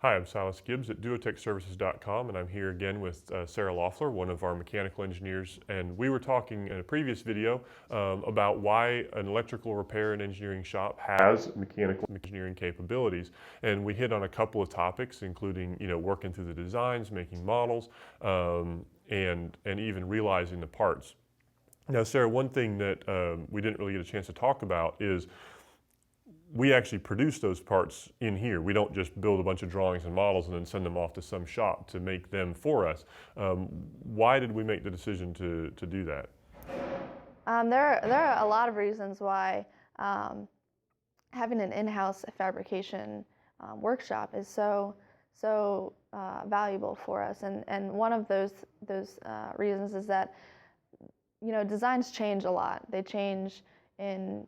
Hi, I'm Silas Gibbs at duotechservices.com, and I'm here again with Sarah Loeffler, one of our mechanical engineers. And we were talking in a previous video about why an electrical repair and engineering shop has mechanical engineering capabilities. And we hit on a couple of topics, including working through the designs, making models, and even realizing the parts. Now, Sarah, one thing that we didn't really get a chance to talk about is we actually produce those parts in here. We don't just build a bunch of drawings and models and then send them off to some shop to make them for us. Why did we make the decision to do that? There are a lot of reasons why having an in-house fabrication workshop is so valuable for us. And one of those reasons is that designs change a lot. They change in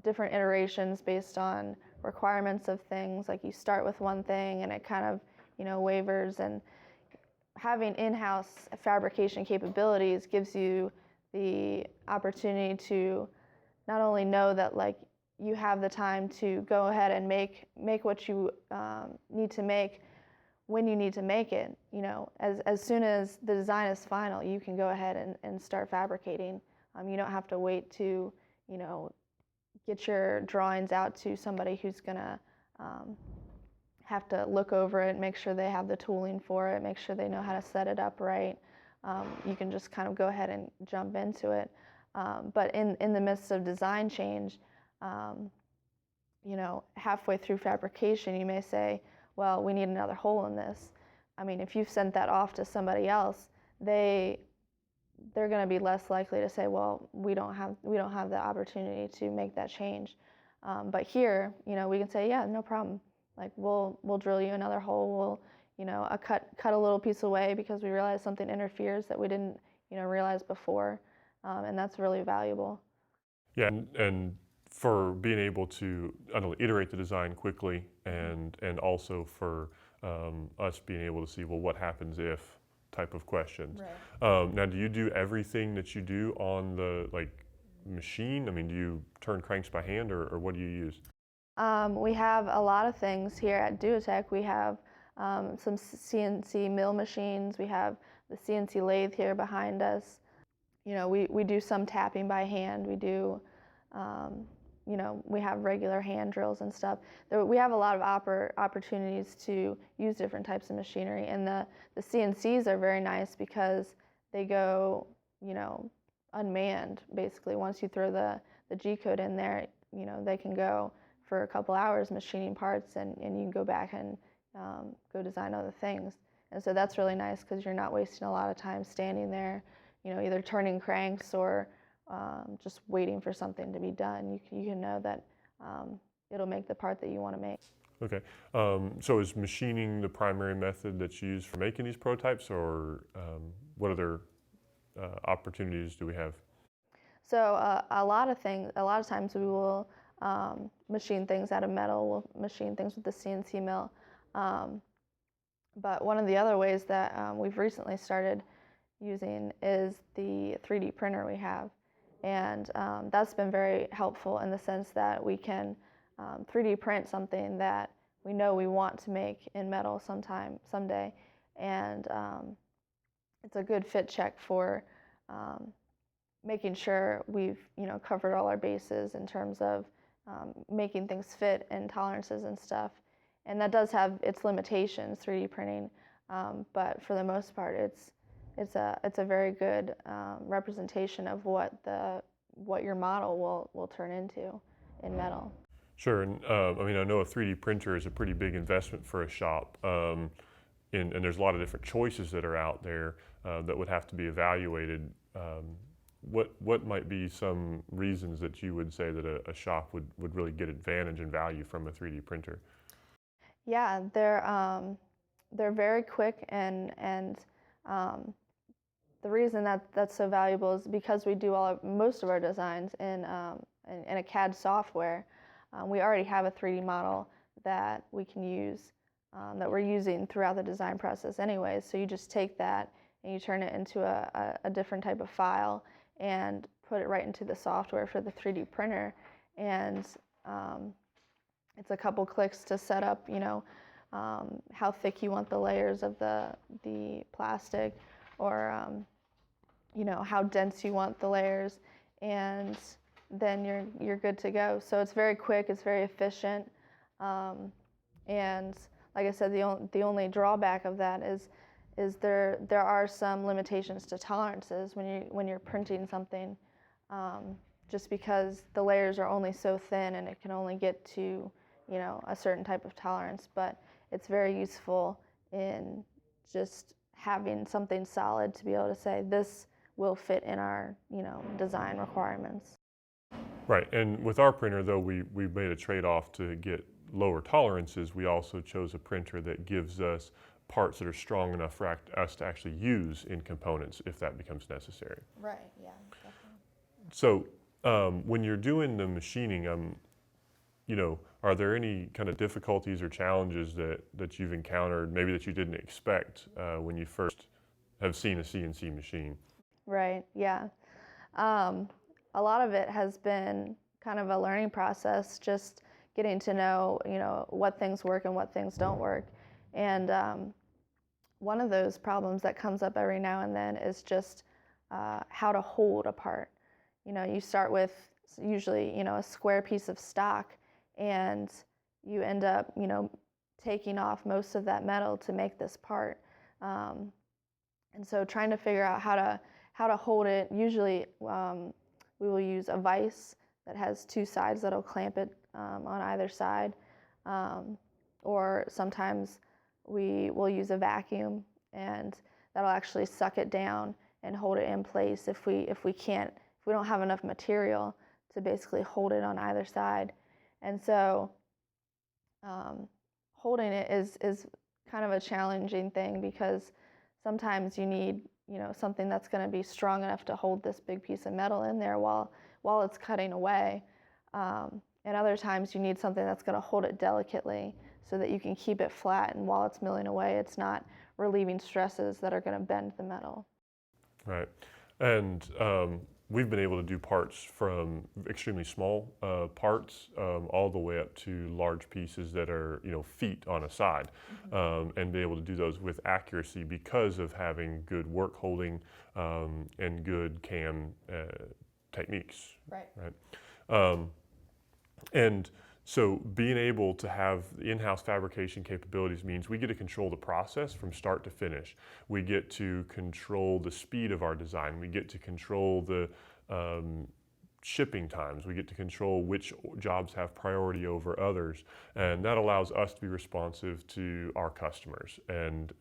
different iterations based on requirements of things. Like you start with one thing and it kind of wavers, and having in-house fabrication capabilities gives you the opportunity to not only know that you have the time to go ahead and make what you need to make when you need to make it. As soon as the design is final, you can go ahead and start fabricating. You don't have to wait to get your drawings out to somebody who's gonna have to look over it, make sure they have the tooling for it, make sure they know how to set it up right. You can just kind of go ahead and jump into it. But in the midst of design change, halfway through fabrication, you may say, well, we need another hole in this. I mean, if you've sent that off to somebody else, they're going to be less likely to say, well, we don't have the opportunity to make that change. But here, we can say, yeah, no problem. Like we'll drill you another hole. We'll, cut a little piece away because we realize something interferes that we didn't, realize before, and that's really valuable. Yeah, and for being able to iterate the design quickly, and also for us being able to see, well, what happens if type of questions. Right. Now, do you do everything that you do on the machine? I mean, do you turn cranks by hand, or what do you use? We have a lot of things here at Duotech. We have some CNC mill machines. We have the CNC lathe here behind us. We do some tapping by hand. We do, we have regular hand drills and stuff. We have a lot of opportunities to use different types of machinery, and the CNCs are very nice because they go, unmanned basically. Once you throw the G-code in there, they can go for a couple hours machining parts, and you can go back and go design other things. And so that's really nice because you're not wasting a lot of time standing there, either turning cranks or just waiting for something to be done. You can know that it'll make the part that you want to make. Okay, so is machining the primary method that's used for making these prototypes, or what other opportunities do we have? So a lot of times we will machine things out of metal. We'll machine things with the CNC mill. But one of the other ways that we've recently started using is the 3D printer we have. And that's been very helpful in the sense that we can 3D print something that we know we want to make in metal someday. And it's a good fit check for making sure we've covered all our bases in terms of making things fit and tolerances and stuff. And that does have its limitations, 3D printing, but for the most part, it's a very good representation of what your model will turn into in metal. Sure, and I know a 3D printer is a pretty big investment for a shop, and there's a lot of different choices that are out there that would have to be evaluated. What might be some reasons that you would say that a shop would really get advantage and value from a 3D printer? Yeah, they're very quick, and the reason that's so valuable is because we do most of our designs in a CAD software. We already have a 3D model that we can use, that we're using throughout the design process anyways. So you just take that and you turn it into a different type of file and put it right into the software for the 3D printer. And it's a couple clicks to set up, how thick you want the layers of the plastic, or how dense you want the layers, and then you're good to go. So it's very quick, it's very efficient, and like I said, the only drawback of that is there are some limitations to tolerances when you're printing something, just because the layers are only so thin and it can only get to a certain type of tolerance. But it's very useful in just having something solid to be able to say this will fit in our design requirements. Right, and with our printer though, we made a trade-off to get lower tolerances. We also chose a printer that gives us parts that are strong enough for us to actually use in components if that becomes necessary. Right, yeah, definitely. So when you're doing the machining, are there any kind of difficulties or challenges that you've encountered, maybe that you didn't expect when you first have seen a CNC machine? Right, yeah. A lot of it has been kind of a learning process, just getting to know, what things work and what things don't work. And one of those problems that comes up every now and then is just how to hold a part. You start with usually, a square piece of stock, and you end up, taking off most of that metal to make this part. And so trying to figure out how to hold it. Usually we will use a vise that has two sides that'll clamp it on either side, or sometimes we will use a vacuum, and that'll actually suck it down and hold it in place if we don't have enough material to basically hold it on either side. And so holding it is kind of a challenging thing, because sometimes you need something that's going to be strong enough to hold this big piece of metal in there while it's cutting away. And other times you need something that's going to hold it delicately so that you can keep it flat, and while it's milling away, it's not relieving stresses that are going to bend the metal. Right, and we've been able to do parts from extremely small parts all the way up to large pieces that are feet on a side, and be able to do those with accuracy because of having good work holding and good cam techniques. Right. And so being able to have in-house fabrication capabilities means we get to control the process from start to finish. We get to control the speed of our design. We get to control the shipping times. We get to control which jobs have priority over others. And that allows us to be responsive to our customers. And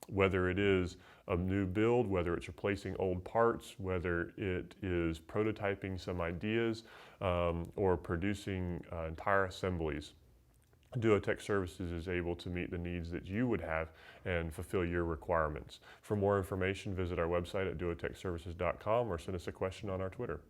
whether it is a new build, whether it's replacing old parts, whether it is prototyping some ideas, or producing entire assemblies, Duotech Services is able to meet the needs that you would have and fulfill your requirements. For more information, visit our website at duotechservices.com or send us a question on our Twitter.